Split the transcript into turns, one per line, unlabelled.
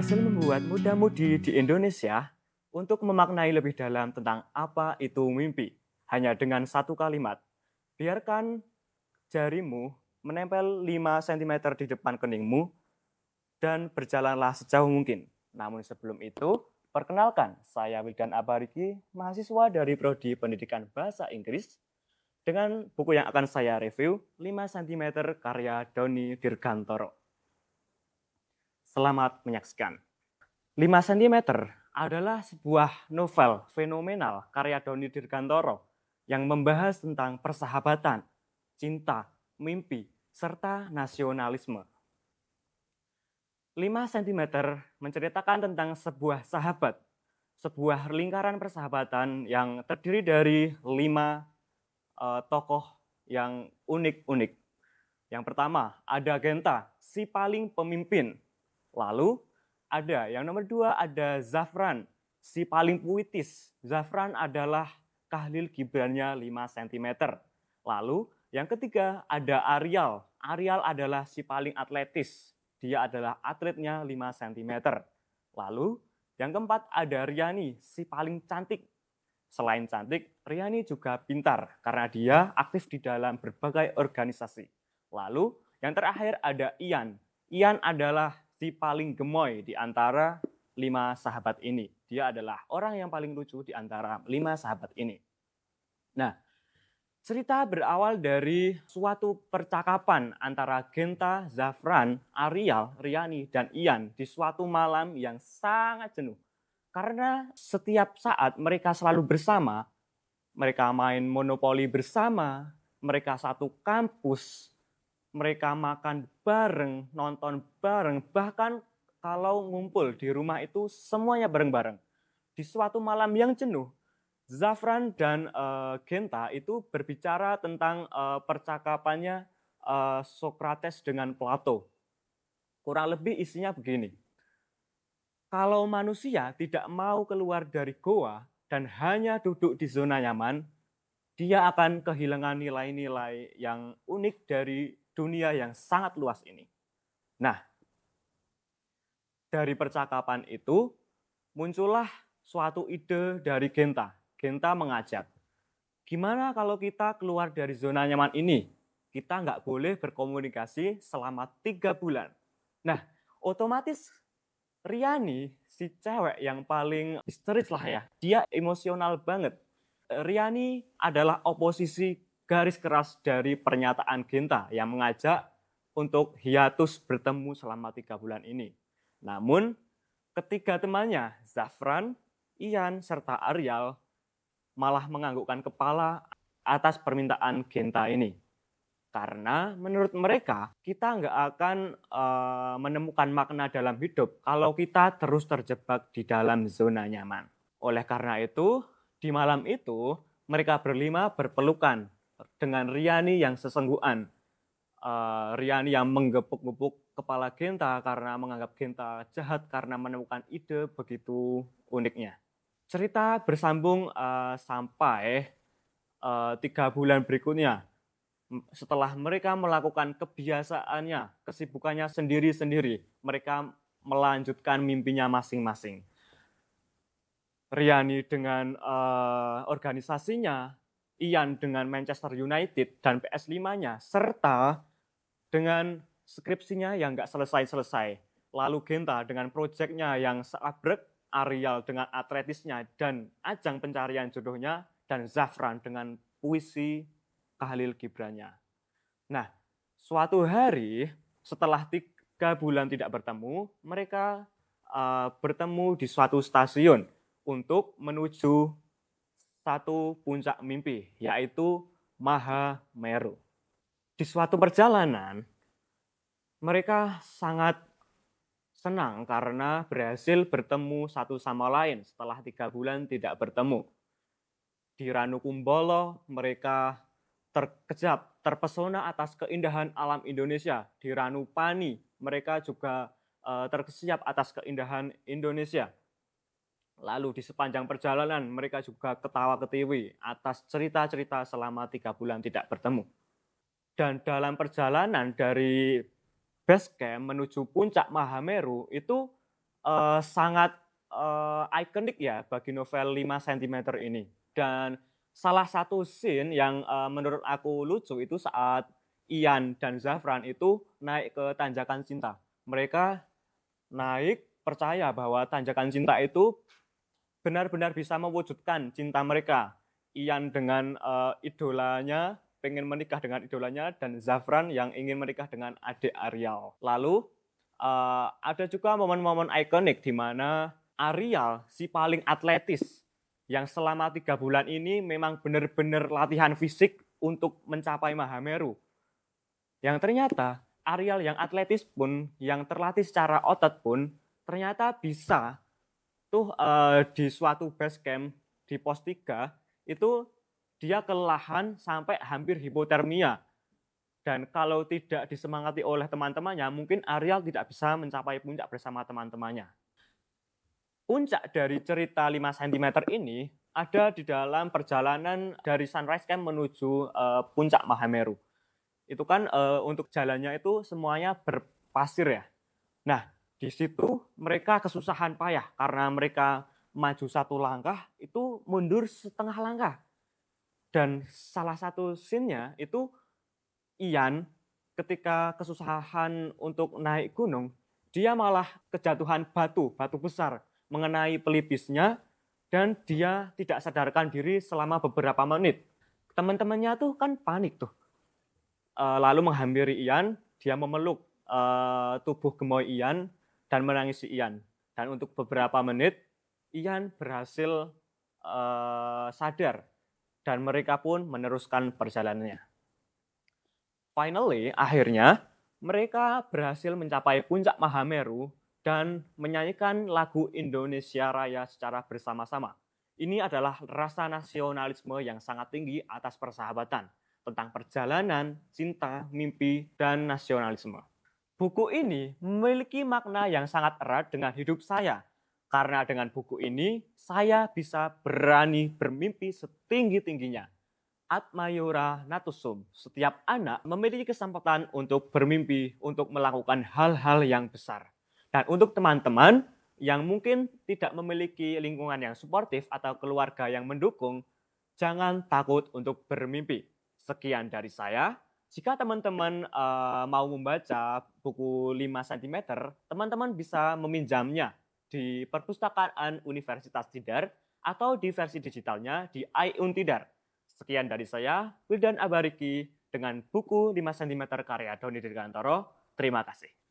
berhasil membuat muda-mudi di Indonesia untuk memaknai lebih dalam tentang apa itu mimpi. Hanya dengan satu kalimat, biarkan jarimu menempel 5 cm di depan keningmu dan berjalanlah sejauh mungkin. Namun sebelum itu, perkenalkan, saya Wildan Abariki, mahasiswa dari Prodi Pendidikan Bahasa Inggris, dengan buku yang akan saya review, 5 cm karya Doni Dirgantoro. Selamat menyaksikan. 5 cm adalah sebuah novel fenomenal karya Doni Dirgantoro yang membahas tentang persahabatan, cinta, mimpi, serta nasionalisme. 5 cm menceritakan tentang sebuah sahabat, sebuah lingkaran persahabatan yang terdiri dari 5 tokoh yang unik-unik. Yang pertama, ada Genta, si paling pemimpin. Lalu ada yang nomor 2, ada Zafran, si paling puitis. Zafran adalah Kahlil Gibrannya 5 cm. Lalu yang ketiga ada Arial. Arial adalah si paling atletis. Dia adalah atletnya 5 cm. Lalu yang keempat ada Riani, si paling cantik. Selain cantik, Riani juga pintar karena dia aktif di dalam berbagai organisasi. Lalu yang terakhir ada Ian. Ian adalah si paling gemoy di antara 5 sahabat ini. Dia adalah orang yang paling lucu di antara 5 sahabat ini. Nah, cerita berawal dari suatu percakapan antara Genta, Zafran, Arial, Riani, dan Ian di suatu malam yang sangat jenuh. Karena setiap saat mereka selalu bersama, mereka main monopoli bersama, mereka satu kampus, mereka makan bareng, nonton bareng, bahkan kalau ngumpul di rumah itu semuanya bareng-bareng. Di suatu malam yang jenuh, Zafran dan Genta itu berbicara tentang percakapannya Sokrates dengan Plato. Kurang lebih isinya begini. Kalau manusia tidak mau keluar dari goa dan hanya duduk di zona nyaman, dia akan kehilangan nilai-nilai yang unik dari dunia yang sangat luas ini. Nah, dari percakapan itu muncullah suatu ide dari Genta. Genta mengajak, gimana kalau kita keluar dari zona nyaman ini? Kita nggak boleh berkomunikasi selama 3 bulan. Nah, otomatis Riani, si cewek yang paling histeris lah ya, dia emosional banget. Riani adalah oposisi garis keras dari pernyataan Genta yang mengajak untuk hiatus bertemu selama 3 bulan ini. Namun, ketiga temannya, Zafran, Ian, serta Arial, malah menganggukkan kepala atas permintaan Genta ini. Karena menurut mereka, kita nggak akan menemukan makna dalam hidup kalau kita terus terjebak di dalam zona nyaman. Oleh karena itu, di malam itu, mereka berlima berpelukan dengan Riani yang sesenggukan. Riani yang menggepuk-gepuk kepala Genta karena menganggap Genta jahat karena menemukan ide begitu uniknya. Cerita bersambung sampai 3 bulan berikutnya. Setelah mereka melakukan kebiasaannya, kesibukannya sendiri-sendiri, mereka melanjutkan mimpinya masing-masing. Riani dengan organisasinya, Ian dengan Manchester United dan PS5-nya, serta dengan skripsinya yang nggak selesai-selesai. Lalu Genta dengan proyeknya yang seabrek, Arial dengan atletisnya dan ajang pencarian jodohnya, dan Zafran dengan puisi Kahlil Gibrannya. Nah, suatu hari setelah 3 bulan tidak bertemu, mereka bertemu di suatu stasiun untuk menuju satu puncak mimpi, yaitu Mahameru. Di suatu perjalanan, mereka sangat senang karena berhasil bertemu satu sama lain setelah 3 bulan tidak bertemu. Di Ranukumbolo, mereka terkejap, terpesona atas keindahan alam Indonesia. Di Ranupani, mereka juga terkesiap atas keindahan Indonesia. Lalu di sepanjang perjalanan, mereka juga ketawa-ketiwi atas cerita-cerita selama 3 bulan tidak bertemu. Dan dalam perjalanan dari base camp menuju puncak Mahameru, itu sangat, ikonik ya bagi novel 5 sentimeter ini. Dan salah satu scene yang, menurut aku lucu itu saat Ian dan Zafran itu naik ke tanjakan cinta. Mereka naik percaya bahwa tanjakan cinta itu benar-benar bisa mewujudkan cinta mereka. Ian dengan, idolanya, pengen menikah dengan idolanya, dan Zafran yang ingin menikah dengan adik Ariel. Lalu, ada juga momen-momen ikonik di mana Ariel, si paling atletis, yang selama 3 bulan ini memang benar-benar latihan fisik untuk mencapai Mahameru. Yang ternyata Ariel yang atletis pun, yang terlatih secara otot pun, ternyata bisa di suatu base camp di pos 3 itu dia kelelahan sampai hampir hipotermia. Dan kalau tidak disemangati oleh teman-temannya, mungkin Ariel tidak bisa mencapai puncak bersama teman-temannya. Puncak dari cerita 5 cm ini ada di dalam perjalanan dari Sunrise Camp menuju puncak Mahameru. Itu kan untuk jalannya itu semuanya berpasir ya. Nah, di situ mereka kesusahan payah karena mereka maju 1 langkah itu mundur setengah langkah. Dan salah satu scene-nya itu Ian ketika kesusahan untuk naik gunung, dia malah kejatuhan batu besar mengenai pelipisnya dan dia tidak sadarkan diri selama beberapa menit. Teman-temannya tuh kan panik tuh. Lalu menghampiri Ian, dia memeluk tubuh gemoy Ian dan menangisi Ian. Dan untuk beberapa menit, Ian berhasil sadar dan mereka pun meneruskan perjalanannya. Finally, akhirnya mereka berhasil mencapai puncak Mahameru dan menyanyikan lagu Indonesia Raya secara bersama-sama. Ini adalah rasa nasionalisme yang sangat tinggi atas persahabatan, tentang perjalanan, cinta, mimpi, dan nasionalisme. Buku ini memiliki makna yang sangat erat dengan hidup saya, karena dengan buku ini saya bisa berani bermimpi setinggi-tingginya. Ad Mayora Natusum, setiap anak memiliki kesempatan untuk bermimpi, untuk melakukan hal-hal yang besar. Dan untuk teman-teman yang mungkin tidak memiliki lingkungan yang suportif atau keluarga yang mendukung, jangan takut untuk bermimpi. Sekian dari saya. Jika teman-teman mau membaca buku 5 cm, teman-teman bisa meminjamnya di Perpustakaan Universitas Tidar atau di versi digitalnya di iUntidar. Sekian dari saya, Wildan Abariki, dengan buku 5 cm karya Doni Dirgantoro. Terima kasih.